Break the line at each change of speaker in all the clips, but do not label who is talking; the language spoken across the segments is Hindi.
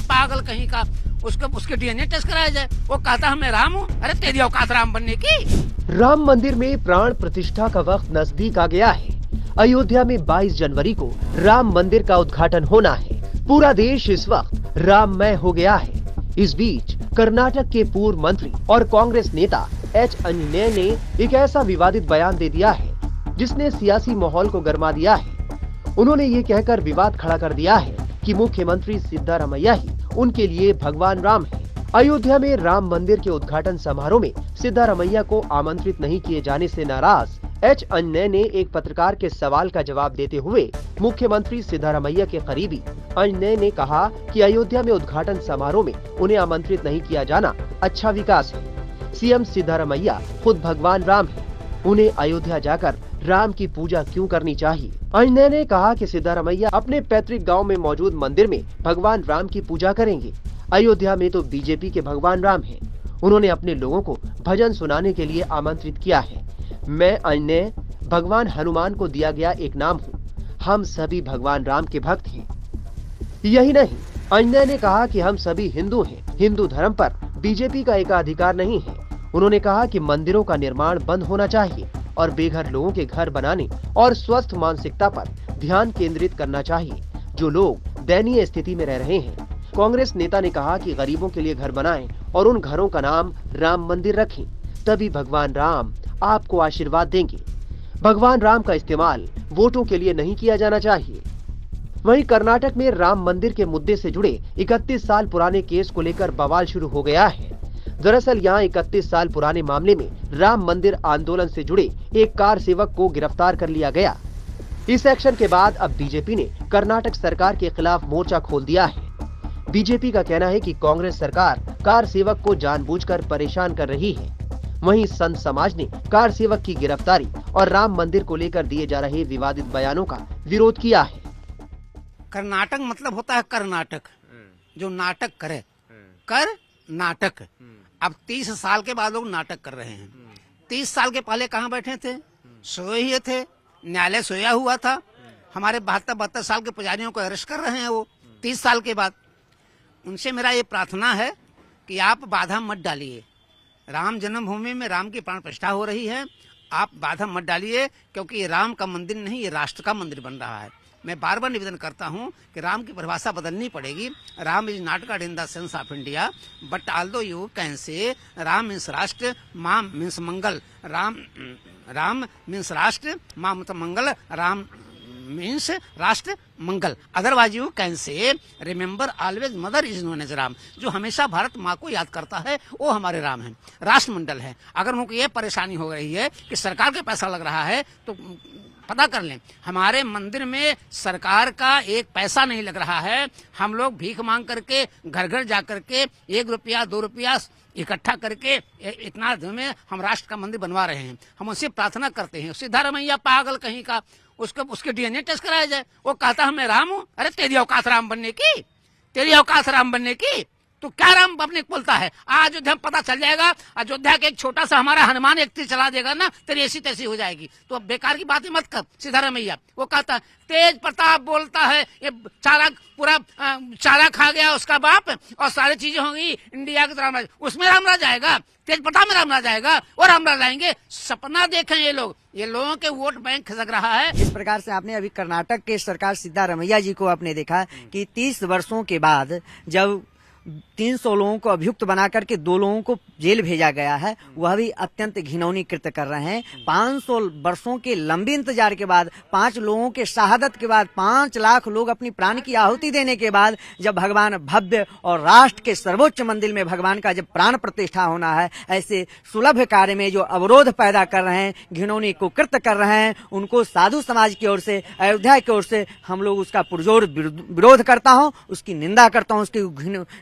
पागल कहीं का, उसके डीएनए टेस्ट कराया जाए। वो कहता है मैं राम हूँ। अरे तेरी औकात राम बनने की।
राम मंदिर में प्राण प्रतिष्ठा का वक्त नजदीक आ गया है। अयोध्या में 22 जनवरी को राम मंदिर का उद्घाटन होना है। पूरा देश इस वक्त राममय हो गया है। इस बीच कर्नाटक के पूर्व मंत्री और कांग्रेस नेता एच अंजनेय ने एक ऐसा विवादित बयान दे दिया है जिसने सियासी माहौल को गरमा दिया है। उन्होंने ये कहकर विवाद खड़ा कर दिया है कि मुख्यमंत्री सिद्धारमैया ही उनके लिए भगवान राम है। अयोध्या में राम मंदिर के उद्घाटन समारोह में सिद्धारमैया को आमंत्रित नहीं किए जाने से नाराज एच अंजनेय ने एक पत्रकार के सवाल का जवाब देते हुए मुख्यमंत्री सिद्धारमैया के करीबी अंजनेय ने कहा कि अयोध्या में उद्घाटन समारोह में उन्हें आमंत्रित नहीं किया जाना अच्छा विकास है। सीएम सिद्धारमैया खुद भगवान राम है, उन्हें अयोध्या जाकर राम की पूजा क्यों करनी चाहिए। अंजनेय ने कहा कि सिद्धारमैया अपने पैतृक गांव में मौजूद मंदिर में भगवान राम की पूजा करेंगे। अयोध्या में तो बीजेपी के भगवान राम हैं। उन्होंने अपने लोगों को भजन सुनाने के लिए आमंत्रित किया है। मैं अंजनेय भगवान हनुमान को दिया गया एक नाम हूँ। हम सभी भगवान राम के भक्त हैं। यही नहीं, अंजनेय ने कहा कि हम सभी हिंदू हैं। हिंदू धर्म पर बीजेपी का एकाधिकार नहीं है। उन्होंने कहा कि मंदिरों का निर्माण बंद होना चाहिए और बेघर लोगों के घर बनाने और स्वस्थ मानसिकता पर ध्यान केंद्रित करना चाहिए जो लोग दयनीय स्थिति में रह रहे हैं। कांग्रेस नेता ने कहा कि गरीबों के लिए घर बनाएं और उन घरों का नाम राम मंदिर रखें, तभी भगवान राम आपको आशीर्वाद देंगे। भगवान राम का इस्तेमाल वोटों के लिए नहीं किया जाना चाहिए। वहीं कर्नाटक में राम मंदिर के मुद्दे से जुड़े 31 साल पुराने केस को लेकर बवाल शुरू हो गया है। दरअसल यहां 31 साल पुराने मामले में राम मंदिर आंदोलन से जुड़े एक कार सेवक को गिरफ्तार कर लिया गया। इस एक्शन के बाद अब बीजेपी ने कर्नाटक सरकार के खिलाफ मोर्चा खोल दिया है। बीजेपी का कहना है कि कांग्रेस सरकार कार सेवक को जानबूझकर परेशान कर रही है। वहीं संत समाज ने कार सेवक की गिरफ्तारी और राम मंदिर को लेकर दिए जा रहे विवादित बयानों का विरोध किया है।
कर्नाटक मतलब होता है कर्नाटक, जो नाटक करे, कर नाटक। अब 30 साल के बाद लोग नाटक कर रहे हैं। 30 साल के पहले कहाँ बैठे थे? सोए ही थे, न्यायालय सोया हुआ था। हमारे 72 साल के पुजारियों को अरेस्ट कर रहे हैं वो 30 साल के बाद। उनसे मेरा ये प्रार्थना है कि आप बाधा मत डालिए। राम जन्मभूमि में राम की प्राण प्रतिष्ठा हो रही है, आप बाधा मत डालिए, क्योंकि ये राम का मंदिर नहीं, ये राष्ट्र का मंदिर बन रहा है। मैं बार बार निवेदन करता हूँ कि राम की परिभाषा बदलनी पड़ेगी। Ram is not God in the sense of India, but although you can से राम मीन्स राष्ट्र, माँ मीन्स मंगल। राम मीन्स राष्ट्र, माँ मतलब मंगल, राम मीन्स राष्ट्र मंगल। Otherwise you can say remember always mother is known as Ram. जो हमेशा भारत माँ को याद करता है वो हमारे राम है, राष्ट्रमंडल है। अगर उनको ये परेशानी हो रही है कि सरकार का पैसा लग रहा है तो पता कर लें, हमारे मंदिर में सरकार का एक पैसा नहीं लग रहा है। हम लोग भीख मांग करके घर घर जा करके 1 रुपया 2 रुपया इकट्ठा करके इतना में हम राष्ट्र का मंदिर बनवा रहे हैं। हम उससे प्रार्थना करते हैं, सिद्धारमैया पागल कहीं का, उसके डीएनए टेस्ट कराया जाए। वो कहता है मैं राम हूँ। अरे तेरी औकात राम बनने की, तेरी औकात राम बनने की। तो क्या राम अपने बोलता है? आज अयोध्या में पता चल जाएगा। अयोध्या के एक छोटा सा हमारा हनुमान एक तीर चला देगा ना, तेरी ऐसी तैसी हो जाएगी। तो अब बेकार की बातें मत कर सिद्धारमैया। वो कहता है तेज प्रताप बोलता है, ये चारा पूरा चारा खा गया उसका बाप और सारी चीजें होंगी इंडिया की तरह, उसमें रामराज आएगा, तेज प्रताप में रामराज आएगा और रामराज आएंगे। सपना देखें ये लोग, ये लोगों के वोट बैंक खिसक रहा है।
इस प्रकार से आपने अभी कर्नाटक के सरकार सिद्धारमैया जी को आपने देखा कि 30 वर्षों के बाद जब 300 लोगों को अभियुक्त बना करके 2 लोगों को जेल भेजा गया है, वह भी अत्यंत घिनौनी कृत्य कर रहे हैं। 500 वर्षों के लंबे इंतजार के बाद, 5 लोगों के शहादत के बाद, 5 लाख लोग अपनी प्राण की आहुति देने के बाद जब भगवान भव्य और राष्ट्र के सर्वोच्च मंदिर में भगवान का जब प्राण प्रतिष्ठा होना है, ऐसे सुलभ कार्य में जो अवरोध पैदा कर रहे हैं, घिनौनी कुकृत्य कर रहे हैं, उनको साधु समाज की ओर से, अयोध्या की ओर से हम लोग उसका पुरजोर विरोध करता हूँ, उसकी निंदा करता हूँ, उसकी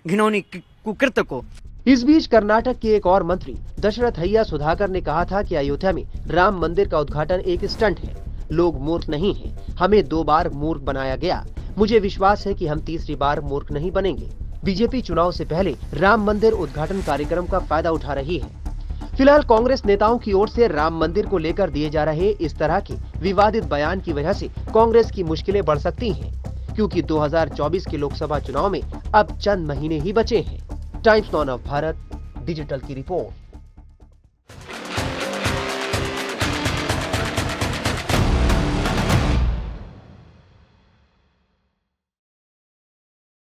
घिनौनी कुकृत्य को।
इस बीच कर्नाटक के एक और मंत्री दशरथैया सुधाकर ने कहा था कि अयोध्या में राम मंदिर का उद्घाटन एक स्टंट है। लोग मूर्ख नहीं हैं, हमें 2 बार मूर्ख बनाया गया। मुझे विश्वास है कि हम तीसरी बार मूर्ख नहीं बनेंगे। बीजेपी चुनाव से पहले राम मंदिर उद्घाटन कार्यक्रम का फायदा उठा रही है। फिलहाल कांग्रेस नेताओं की ओर से राम मंदिर को लेकर दिए जा रहे इस तरह के विवादित बयान की वजह से कांग्रेस की मुश्किलें बढ़ सकती हैं, क्योंकि 2024 के लोकसभा चुनाव में अब चंद महीने ही बचे हैं। Times now of Bharat digital की रिपोर्ट।